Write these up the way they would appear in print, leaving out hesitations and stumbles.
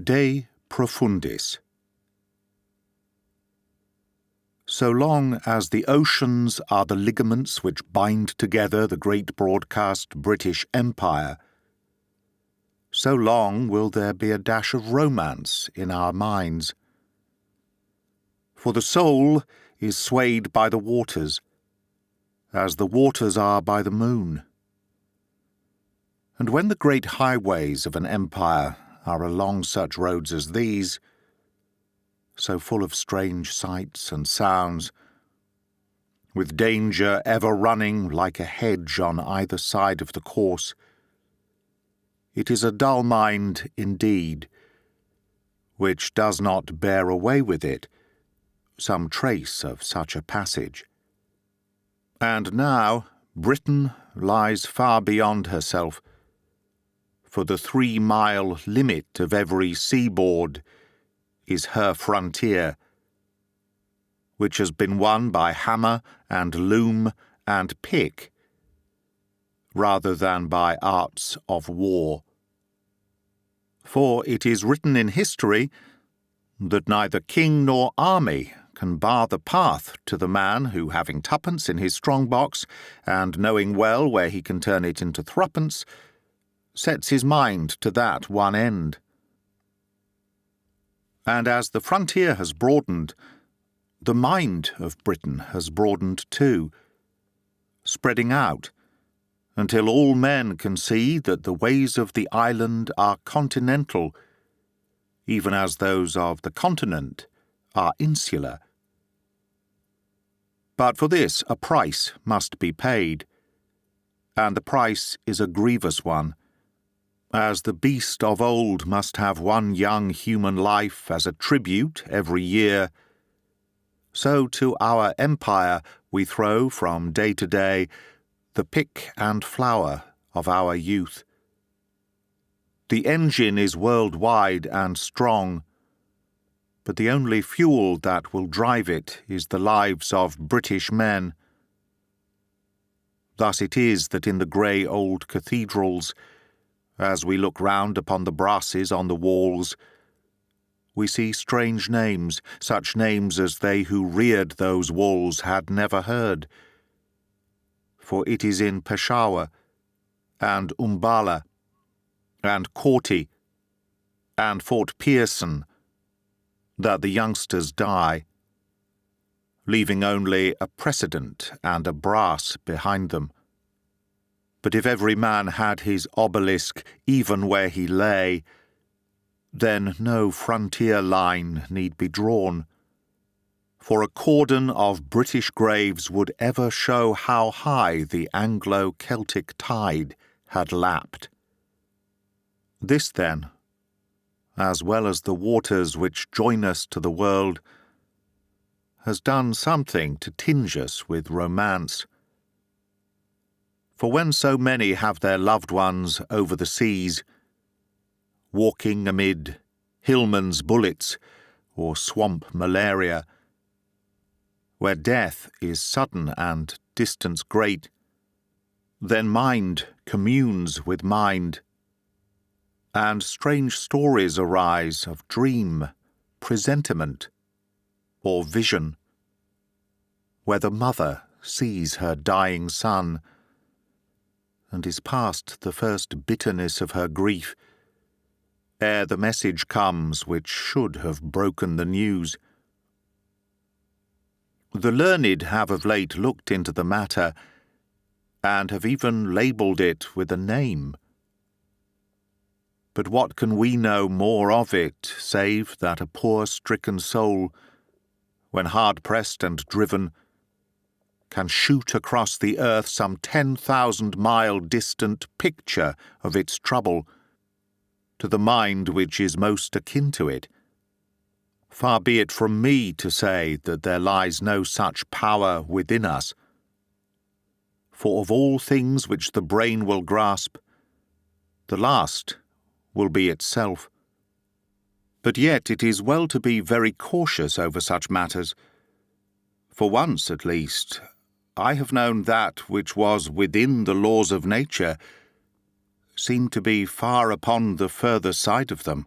De Profundis. So long as the oceans are the ligaments which bind together the great broadcast British Empire, so long will there be a dash of romance in our minds. For the soul is swayed by the waters, as the waters are by the moon. And when the great highways of an empire are along such roads as these, so full of strange sights and sounds, with danger ever running like a hedge on either side of the course, it is a dull mind indeed, which does not bear away with it some trace of such a passage. And now Britain lies far beyond herself, for the 3-mile limit of every seaboard is her frontier, which has been won by hammer and loom and pick, rather than by arts of war. For it is written in history that neither king nor army can bar the path to the man who, having twopence in his strong box, and knowing well where he can turn it into threepence, sets his mind to that one end. And as the frontier has broadened, the mind of Britain has broadened too, spreading out until all men can see that the ways of the island are continental, even as those of the continent are insular. But for this a price must be paid, and the price is a grievous one, as the beast of old must have one young human life as a tribute every year, so to our empire we throw from day to day the pick and flower of our youth. The engine is worldwide and strong, but the only fuel that will drive it is the lives of British men. Thus it is that in the grey old cathedrals, as we look round upon the brasses on the walls, we see strange names, such names as they who reared those walls had never heard. For it is in Peshawar, and Umballa, and Corti, and Fort Pearson that the youngsters die, leaving only a precedent and a brass behind them. But if every man had his obelisk even where he lay, then no frontier line need be drawn, for a cordon of British graves would ever show how high the Anglo-Celtic tide had lapped. This, then, as well as the waters which join us to the world, has done something to tinge us with romance. For when so many have their loved ones over the seas, walking amid hillman's bullets or swamp malaria, where death is sudden and distance great, then mind communes with mind, and strange stories arise of dream, presentiment, or vision, where the mother sees her dying son, and is past the first bitterness of her grief, ere the message comes which should have broken the news. The learned have of late looked into the matter, and have even labelled it with a name. But what can we know more of it, save that a poor stricken soul, when hard-pressed and driven, can shoot across the earth some 10,000-mile distant picture of its trouble, to the mind which is most akin to it? Far be it from me to say that there lies no such power within us. For of all things which the brain will grasp, the last will be itself. But yet it is well to be very cautious over such matters. For once, at least, I have known that which was within the laws of nature seemed to be far upon the further side of them.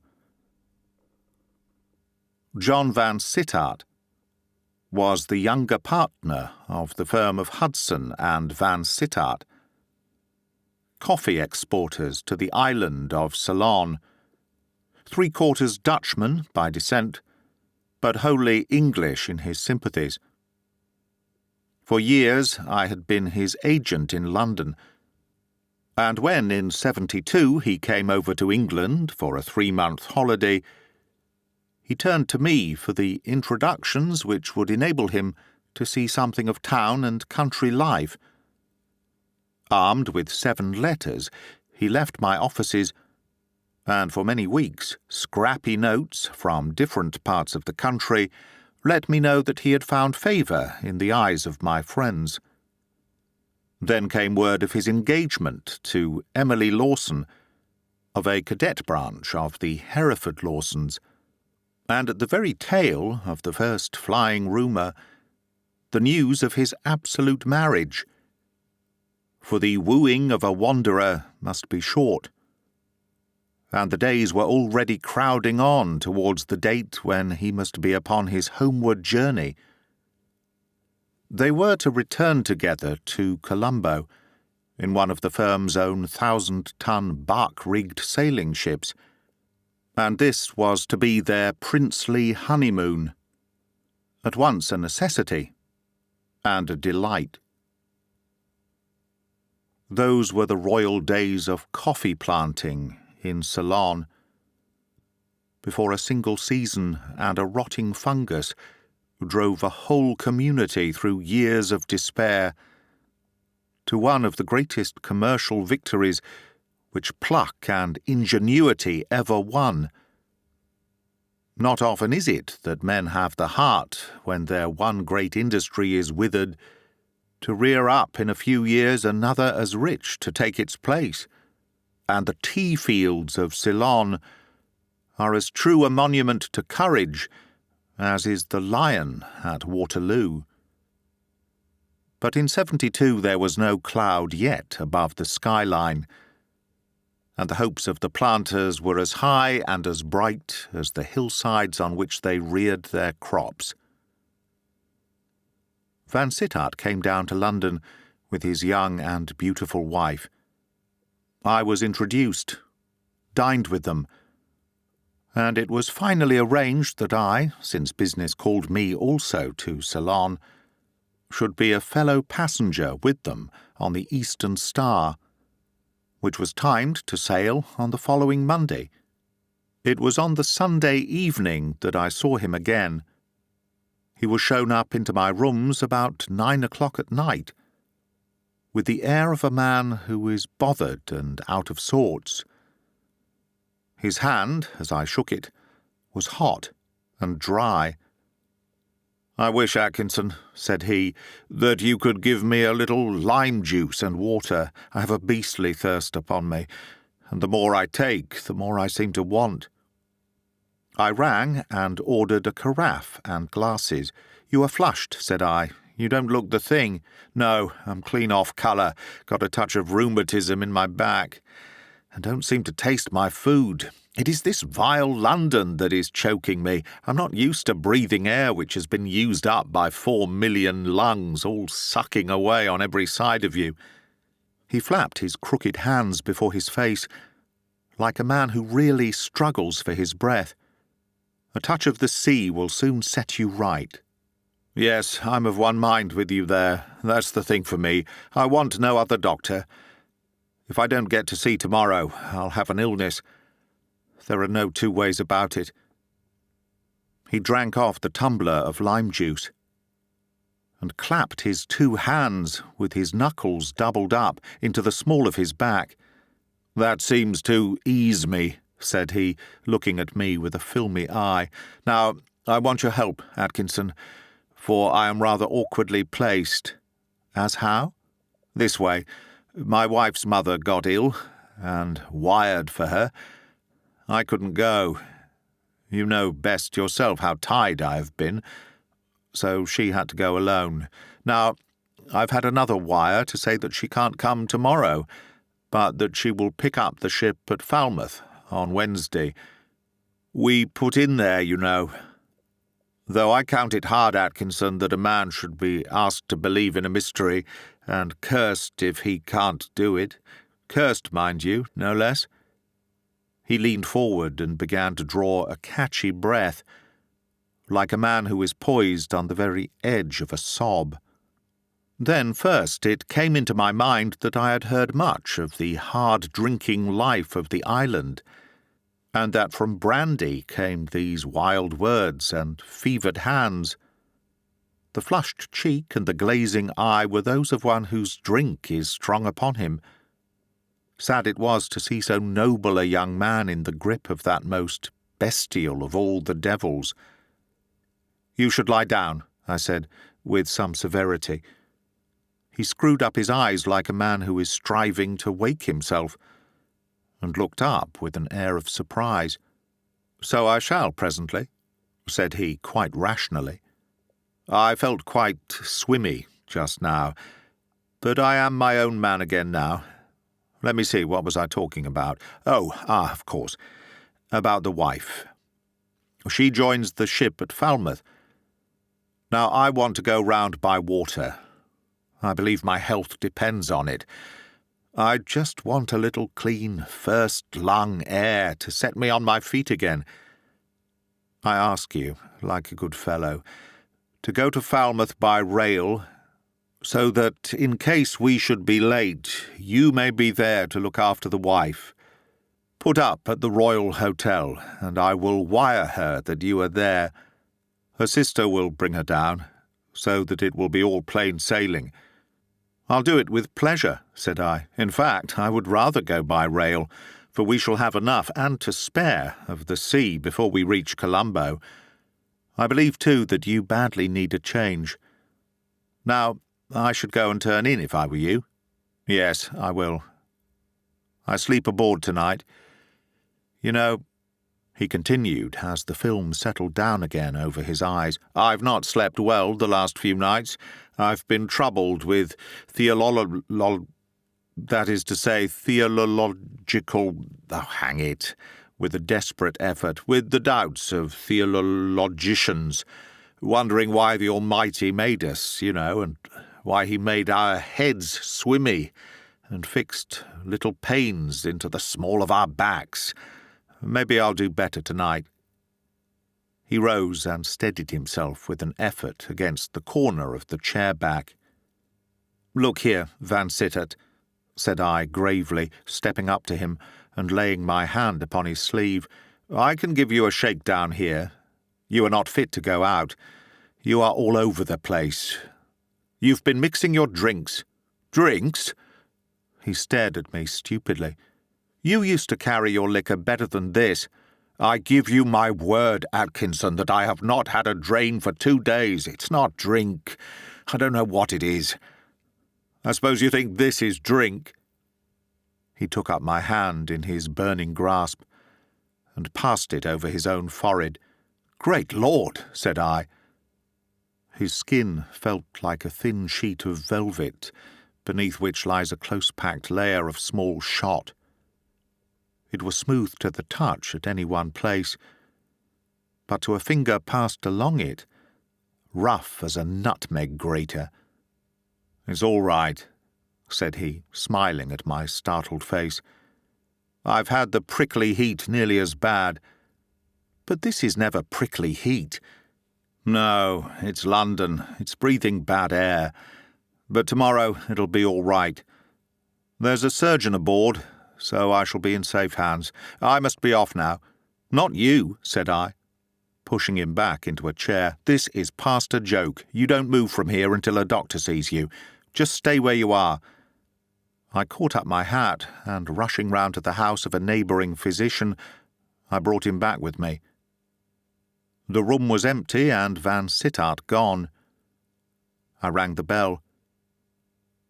John Van Sittart was the younger partner of the firm of Hudson and Van Sittart, coffee exporters to the island of Ceylon, three-quarters Dutchman by descent, but wholly English in his sympathies. For years I had been his agent in London, and when in 72 he came over to England for a 3-month holiday, he turned to me for the introductions which would enable him to see something of town and country life. Armed with 7 letters, he left my offices, and for many weeks scrappy notes from different parts of the country let me know that he had found favour in the eyes of my friends. Then came word of his engagement to Emily Lawson, of a cadet branch of the Hereford Lawsons, and at the very tail of the first flying rumour, the news of his absolute marriage. For the wooing of a wanderer must be short, and the days were already crowding on towards the date when he must be upon his homeward journey. They were to return together to Colombo, in one of the firm's own 1,000-ton bark-rigged sailing ships, and this was to be their princely honeymoon, at once a necessity and a delight. Those were the royal days of coffee planting in Ceylon, before a single season and a rotting fungus drove a whole community through years of despair to one of the greatest commercial victories which pluck and ingenuity ever won. Not often is it that men have the heart, when their one great industry is withered, to rear up in a few years another as rich to take its place, and the tea fields of Ceylon are as true a monument to courage as is the lion at Waterloo. But in 72 there was no cloud yet above the skyline, and the hopes of the planters were as high and as bright as the hillsides on which they reared their crops. Van Sittart came down to London with his young and beautiful wife. I was introduced, dined with them, and it was finally arranged that I, since business called me also to Ceylon, should be a fellow passenger with them on the Eastern Star, which was timed to sail on the following Monday. It was on the Sunday evening that I saw him again. He was shown up into my rooms about 9 o'clock at night, with the air of a man who is bothered and out of sorts. His hand, as I shook it, was hot and dry. "I wish, Atkinson," said he, "that you could give me a little lime juice and water. I have a beastly thirst upon me, and the more I take, the more I seem to want." I rang and ordered a carafe and glasses. "You are flushed," said I. "You don't look the thing." "No, I'm clean off colour. Got a touch of rheumatism in my back, and don't seem to taste my food. It is this vile London that is choking me. I'm not used to breathing air which has been used up by 4 million lungs, all sucking away on every side of you." He flapped his crooked hands before his face, like a man who really struggles for his breath. "A touch of the sea will soon set you right." "Yes, I'm of one mind with you there. That's the thing for me. I want no other doctor. If I don't get to sea tomorrow, I'll have an illness. There are no two ways about it." He drank off the tumbler of lime juice, and clapped his 2 hands, with his knuckles doubled up, into the small of his back. "That seems to ease me," said he, looking at me with a filmy eye. "Now, I want your help, Atkinson, for I am rather awkwardly placed." "As how?" "This way. My wife's mother got ill, and wired for her. I couldn't go. You know best yourself how tied I have been, so she had to go alone. Now, I've had another wire to say that she can't come tomorrow, but that she will pick up the ship at Falmouth on Wednesday. We put in there, you know. Though I count it hard, Atkinson, that a man should be asked to believe in a mystery, and cursed if he can't do it. Cursed, mind you, no less. He leaned forward and began to draw a catchy breath, like a man who is poised on the very edge of a sob. Then first it came into my mind that I had heard much of the hard-drinking life of the island, and that from brandy came these wild words and fevered hands. The flushed cheek and the glazing eye were those of one whose drink is strong upon him. Sad it was to see so noble a young man in the grip of that most bestial of all the devils. "You should lie down," I said, with some severity. He screwed up his eyes like a man who is striving to wake himself, and looked up with an air of surprise. "So I shall presently," said he quite rationally. "I felt quite swimmy just now, but I am my own man again now. Let me see, what was I talking about? Of course, about the wife. She joins the ship at Falmouth. Now I want to go round by water. I believe my health depends on it. I just want a little clean first-lung air to set me on my feet again. I ask you, like a good fellow, to go to Falmouth by rail, so that, in case we should be late, you may be there to look after the wife. Put up at the Royal Hotel, and I will wire her that you are there. Her sister will bring her down, so that it will be all plain sailing." "I'll do it with pleasure," said I. "In fact, I would rather go by rail, for we shall have enough, and to spare, of the sea before we reach Colombo. I believe, too, that you badly need a change. Now, I should go and turn in if I were you." "Yes, I will. I sleep aboard tonight. You know," he continued, as the film settled down again over his eyes, "I've not slept well the last few nights. I've been troubled with theological, hang it, with a desperate effort, with the doubts of theologicians, wondering why the Almighty made us, and why he made our heads swimmy, and fixed little pains into the small of our backs. Maybe I'll do better tonight." He rose and steadied himself with an effort against the corner of the chair back. "Look here, Van Sittert," said I gravely, stepping up to him and laying my hand upon his sleeve. "I can give you a shake down here. You are not fit to go out. You are all over the place. You've been mixing your drinks." "Drinks?" He stared at me stupidly. "You used to carry your liquor better than this. I give you my word, Atkinson, that I have not had a drain for 2 days. It's not drink. I don't know what it is. I suppose you think this is drink?" He took up my hand in his burning grasp and passed it over his own forehead. "Great Lord," said I. His skin felt like a thin sheet of velvet, beneath which lies a close-packed layer of small shot. It was smooth to the touch at any one place, but to a finger passed along it, rough as a nutmeg grater. "It's all right," said he, smiling at my startled face. "I've had the prickly heat nearly as bad. But this is never prickly heat. No, it's London. It's breathing bad air. But tomorrow it'll be all right. There's a surgeon aboard, so I shall be in safe hands. I must be off now." "Not you," said I, pushing him back into a chair. "This is past a joke. You don't move from here until a doctor sees you. Just stay where you are." I caught up my hat, and rushing round to the house of a neighbouring physician, I brought him back with me. The room was empty and Van Sittart gone. I rang the bell.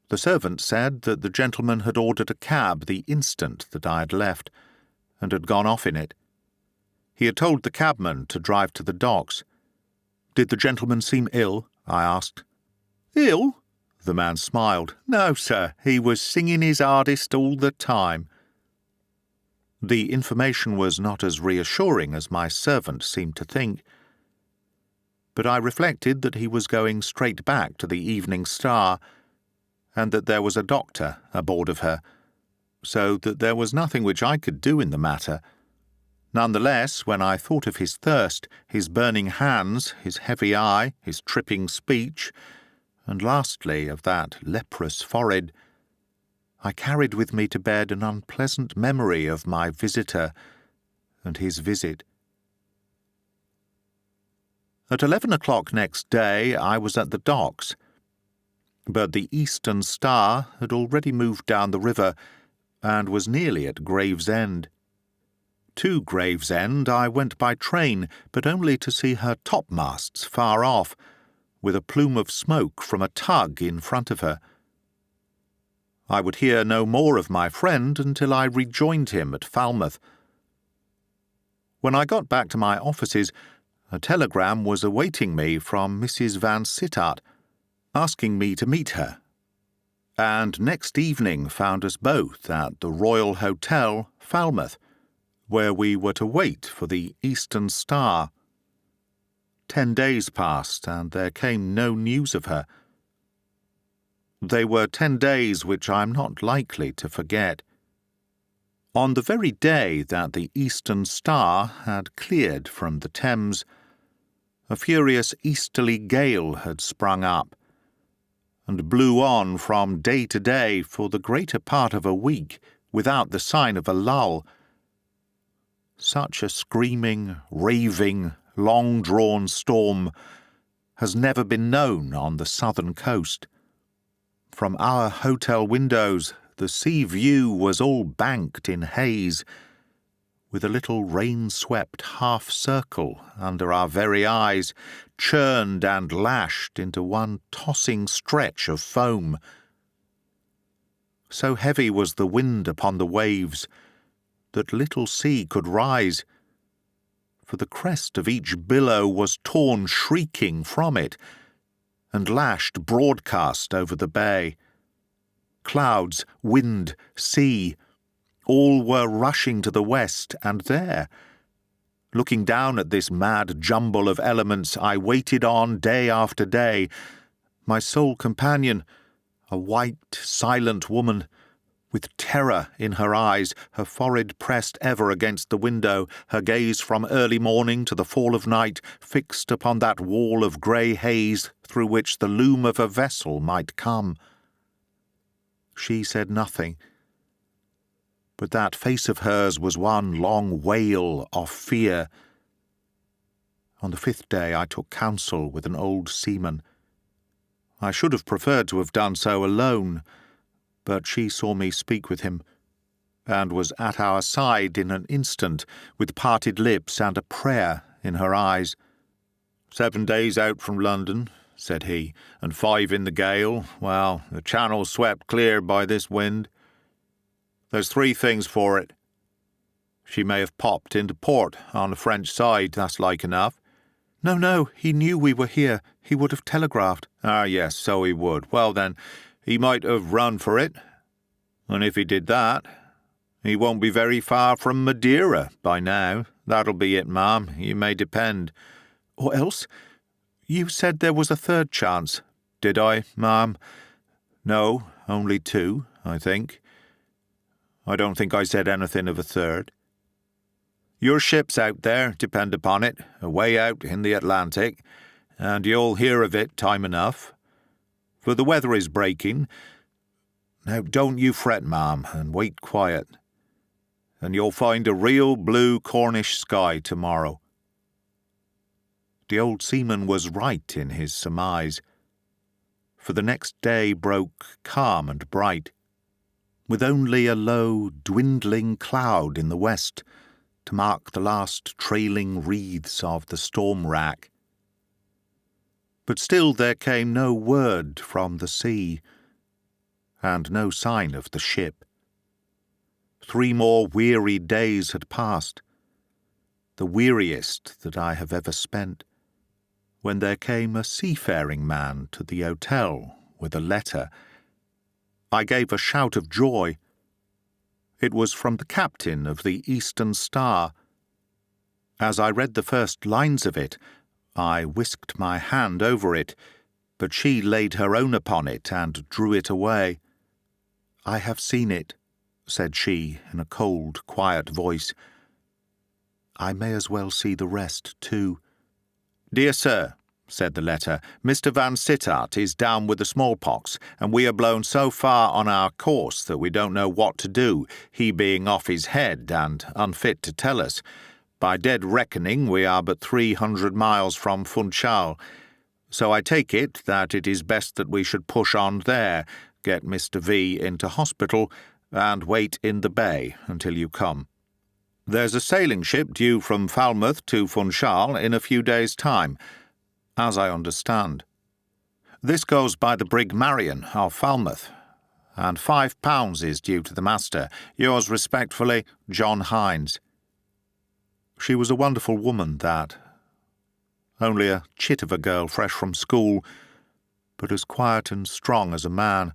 The servant said that the gentleman had ordered a cab the instant that I had left, and had gone off in it. He had told the cabman to drive to the docks. "Did the gentleman seem ill?" I asked. "Ill?" The man smiled. "No, sir, he was singing his hardest all the time." The information was not as reassuring as my servant seemed to think. but I reflected that he was going straight back to the Evening Star, and that there was a doctor aboard of her, so that there was nothing which I could do in the matter. None the less, when I thought of his thirst, his burning hands, his heavy eye, his tripping speech, and lastly of that leprous forehead, I carried with me to bed an unpleasant memory of my visitor and his visit. At 11 o'clock next day I was at the docks, but the Eastern Star had already moved down the river and was nearly at Gravesend. To Gravesend I went by train, but only to see her topmasts far off, with a plume of smoke from a tug in front of her. I would hear no more of my friend until I rejoined him at Falmouth. When I got back to my offices, a telegram was awaiting me from Mrs. Van Sittart, asking me to meet her, and next evening found us both at the Royal Hotel, Falmouth, where we were to wait for the Eastern Star. 10 days passed, and there came no news of her. They were 10 days which I am not likely to forget. On the very day that the Eastern Star had cleared from the Thames, a furious easterly gale had sprung up, and blew on from day to day for the greater part of a week without the sign of a lull. Such a screaming, raving, long-drawn storm has never been known on the southern coast. From our hotel windows the sea view was all banked in haze, with a little rain-swept half-circle under our very eyes, churned and lashed into one tossing stretch of foam. So heavy was the wind upon the waves that little sea could rise, for the crest of each billow was torn shrieking from it, and lashed broadcast over the bay. Clouds, wind, sea, all were rushing to the west, and there, looking down at this mad jumble of elements, I waited on day after day, my sole companion, a white, silent woman, with terror in her eyes, her forehead pressed ever against the window, her gaze from early morning to the fall of night fixed upon that wall of grey haze through which the loom of a vessel might come. She said nothing, but that face of hers was one long wail of fear. On the 5th day I took counsel with an old seaman. I should have preferred to have done so alone, but she saw me speak with him, and was at our side in an instant, with parted lips and a prayer in her eyes. 7 days out from London, said he, and 5 in the gale. Well, the channel's swept clear by this wind. There's 3 things for it. She may have popped into port on the French side, that's like enough. No, he knew we were here. He would have telegraphed. Ah, yes, so he would. Well, then, he might have run for it, and if he did that, he won't be very far from Madeira by now. That'll be it, ma'am, you may depend. Or else, you said there was a 3rd chance. Did I, ma'am? No, only 2, I think. I don't think I said anything of a 3rd. Your ship's out there, depend upon it, away out in the Atlantic, and you'll hear of it time enough. For the weather is breaking. Now don't you fret, ma'am, and wait quiet, and you'll find a real blue Cornish sky tomorrow. The old seaman was right in his surmise, for the next day broke calm and bright, with only a low, dwindling cloud in the west to mark the last trailing wreaths of the storm-rack. But still there came no word from the sea, and no sign of the ship. 3 more weary days had passed, the weariest that I have ever spent, when there came a seafaring man to the hotel with a letter. I gave a shout of joy. It was from the captain of the Eastern Star. As I read the first lines of it, I whisked my hand over it, but she laid her own upon it and drew it away. "I have seen it," said she in a cold, quiet voice. "I may as well see the rest too." "Dear sir," said the letter, "Mr. Van Sittart is down with the smallpox, and we are blown so far on our course that we don't know what to do, he being off his head and unfit to tell us. By dead reckoning, we are but 300 miles from Funchal, so I take it that it is best that we should push on there, get Mr. V into hospital, and wait in the bay until you come. There's a sailing ship due from Falmouth to Funchal in a few days' time, as I understand. This goes by the brig Marion of Falmouth, and £5 is due to the master. Yours respectfully, John Hines." She was a wonderful woman, that. Only a chit of a girl fresh from school, but as quiet and strong as a man.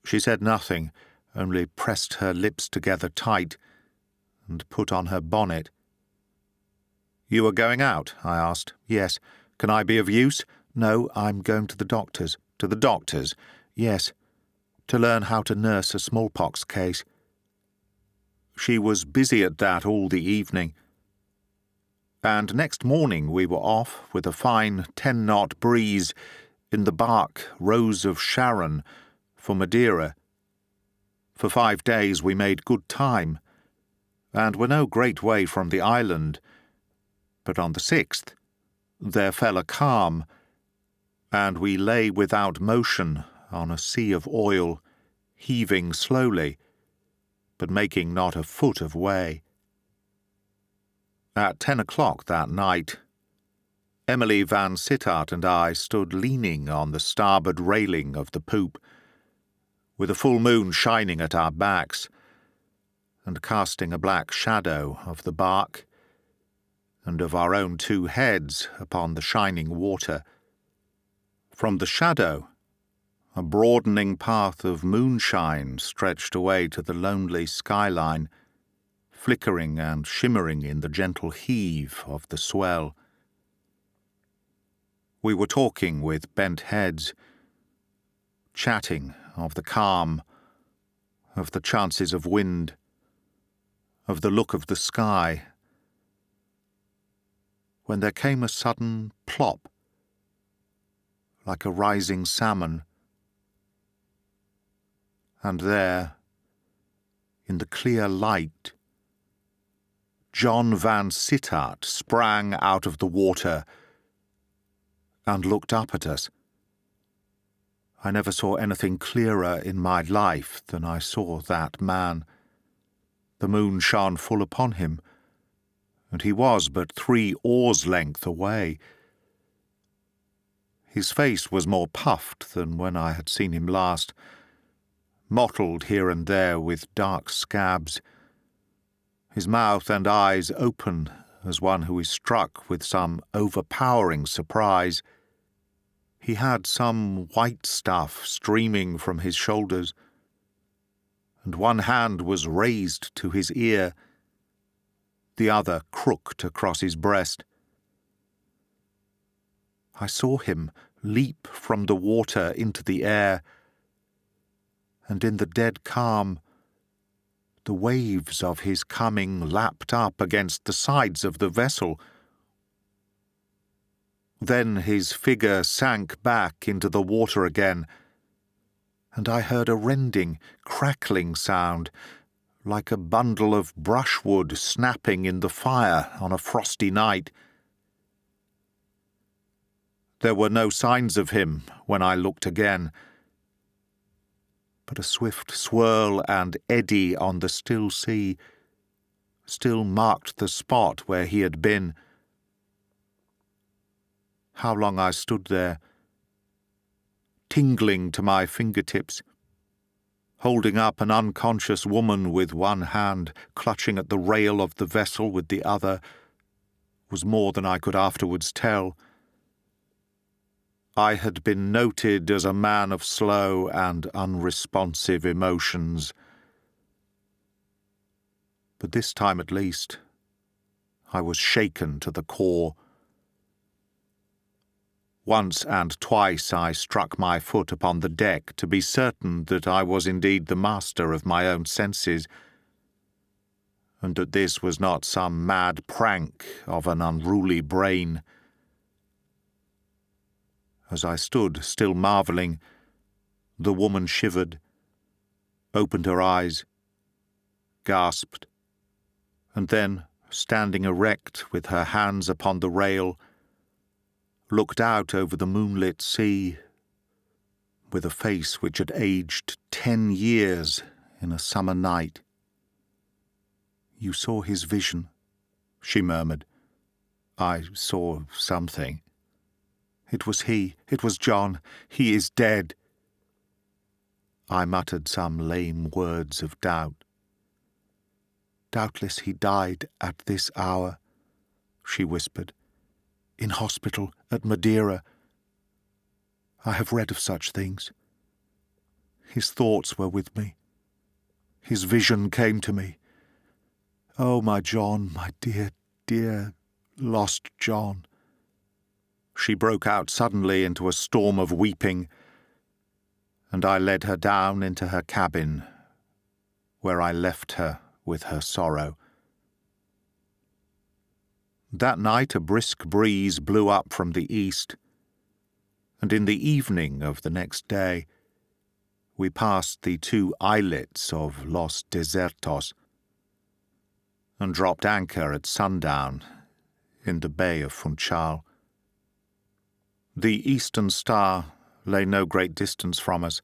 She said nothing, only pressed her lips together tight and put on her bonnet. "You are going out?" I asked. "Yes." "Can I be of use?" "No, I'm going to the doctor's." "To the doctor's?" "Yes, to learn how to nurse a smallpox case." She was busy at that all the evening, and next morning we were off with a fine 10-knot breeze in the barque Rose of Sharon for Madeira. For 5 days we made good time, and were no great way from the island, but on the 6th there fell a calm, and we lay without motion on a sea of oil, heaving slowly, but making not a foot of way. At 10 o'clock that night, Emily Van Sittart and I stood leaning on the starboard railing of the poop, with a full moon shining at our backs, and casting a black shadow of the barque and of our own 2 heads upon the shining water. From the shadow, a broadening path of moonshine stretched away to the lonely skyline, flickering and shimmering in the gentle heave of the swell. We were talking with bent heads, chatting of the calm, of the chances of wind, of the look of the sky, when there came a sudden plop, like a rising salmon, and there, in the clear light, John Van Sittart sprang out of the water and looked up at us. I never saw anything clearer in my life than I saw that man. The moon shone full upon him, and he was but 3 oars' length away. His face was more puffed than when I had seen him last, mottled here and there with dark scabs, his mouth and eyes open as one who is struck with some overpowering surprise. He had some white stuff streaming from his shoulders, and one hand was raised to his ear, the other crooked across his breast. I saw him leap from the water into the air, and in the dead calm, the waves of his coming lapped up against the sides of the vessel. Then his figure sank back into the water again, and I heard a rending, crackling sound, like a bundle of brushwood snapping in the fire on a frosty night. There were no signs of him when I looked again, but a swift swirl and eddy on the still sea still marked the spot where he had been. How long I stood there, tingling to my fingertips, holding up an unconscious woman with one hand, clutching at the rail of the vessel with the other, was more than I could afterwards tell. I had been noted as a man of slow and unresponsive emotions, but this time at least I was shaken to the core. Once and twice I struck my foot upon the deck to be certain that I was indeed the master of my own senses, and that this was not some mad prank of an unruly brain. As I stood still marvelling, the woman shivered, opened her eyes, gasped, and then, standing erect with her hands upon the rail, looked out over the moonlit sea with a face which had aged 10 years in a summer night. "You saw his vision," she murmured. "I saw something. It was he. It was John. He is dead." I muttered some lame words of doubt. "Doubtless he died at this hour," she whispered. "In hospital at Madeira. I have read of such things. His thoughts were with me. His vision came to me. Oh, my John, my dear, dear, lost John." She broke out suddenly into a storm of weeping, and I led her down into her cabin, where I left her with her sorrow. That night a brisk breeze blew up from the east, and in the evening of the next day we passed the 2 islets of Los Desertos and dropped anchor at sundown in the Bay of Funchal. The eastern star lay no great distance from us,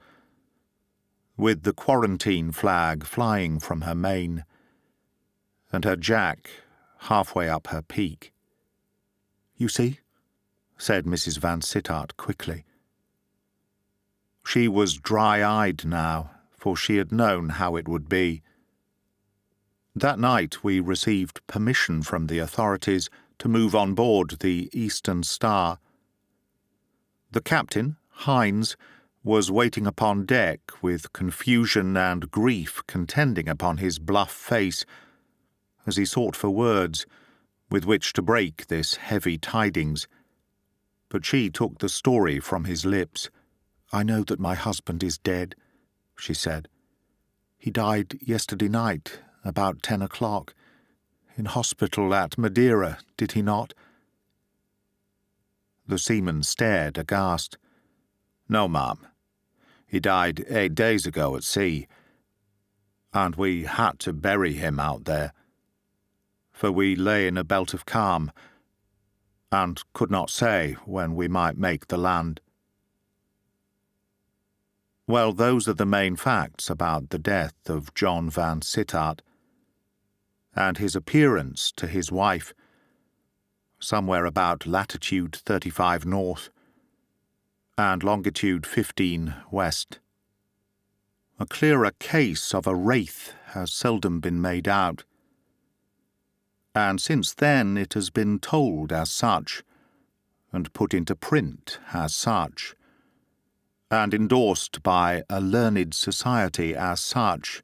with the quarantine flag flying from her main, and her jack halfway up her peak. "You see?" said Mrs. Van Sittart quickly. She was dry-eyed now, for she had known how it would be. That night we received permission from the authorities to move on board the Eastern Star. The captain, Hines, was waiting upon deck with confusion and grief contending upon his bluff face as he sought for words with which to break this heavy tidings. But she took the story from his lips. "I know that my husband is dead," she said. "He died yesterday night, about 10 o'clock, in hospital at Madeira, did he not?" The seaman stared aghast. "No, ma'am. He died 8 days ago at sea, and we had to bury him out there, for we lay in a belt of calm, and could not say when we might make the land." Well, those are the main facts about the death of John Van Sittart, and his appearance to his wife, somewhere about latitude 35 north and longitude 15 west. A clearer case of a wraith has seldom been made out, and since then it has been told as such, and put into print as such, and endorsed by a learned society as such,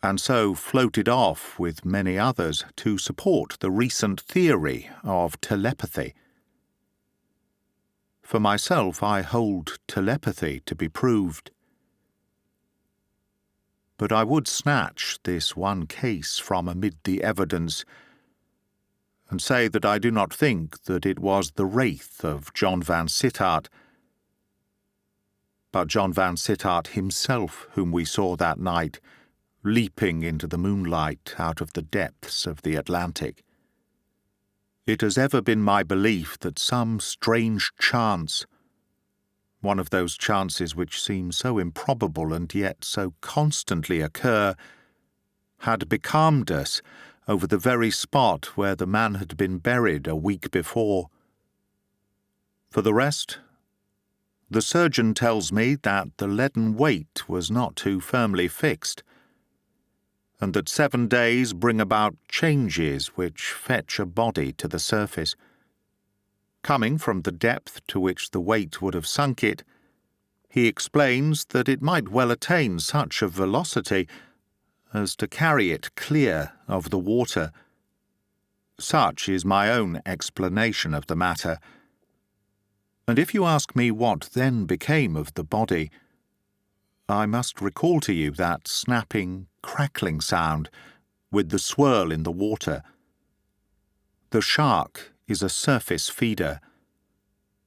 and so floated off with many others to support the recent theory of telepathy. For myself, I hold telepathy to be proved. But I would snatch this one case from amid the evidence and say that I do not think that it was the wraith of John Van Sittart, but John Van Sittart himself whom we saw that night, leaping into the moonlight out of the depths of the Atlantic. It has ever been my belief that some strange chance, one of those chances which seem so improbable and yet so constantly occur, had becalmed us over the very spot where the man had been buried a week before. For the rest, the surgeon tells me that the leaden weight was not too firmly fixed, and that 7 days bring about changes which fetch a body to the surface. Coming from the depth to which the weight would have sunk it, he explains that it might well attain such a velocity as to carry it clear of the water. Such is my own explanation of the matter, And if you ask me what then became of the body, I must recall to you that snapping, crackling sound with the swirl in the water. The shark is a surface feeder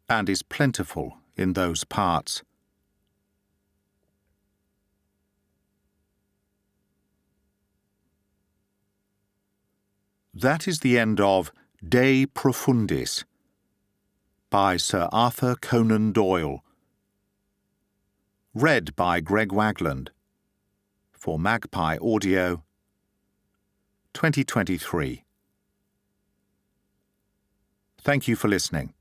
and is plentiful in those parts. That is the end of De Profundis by Sir Arthur Conan Doyle. Read by Greg Wagland for Magpie Audio, 2023. Thank you for listening.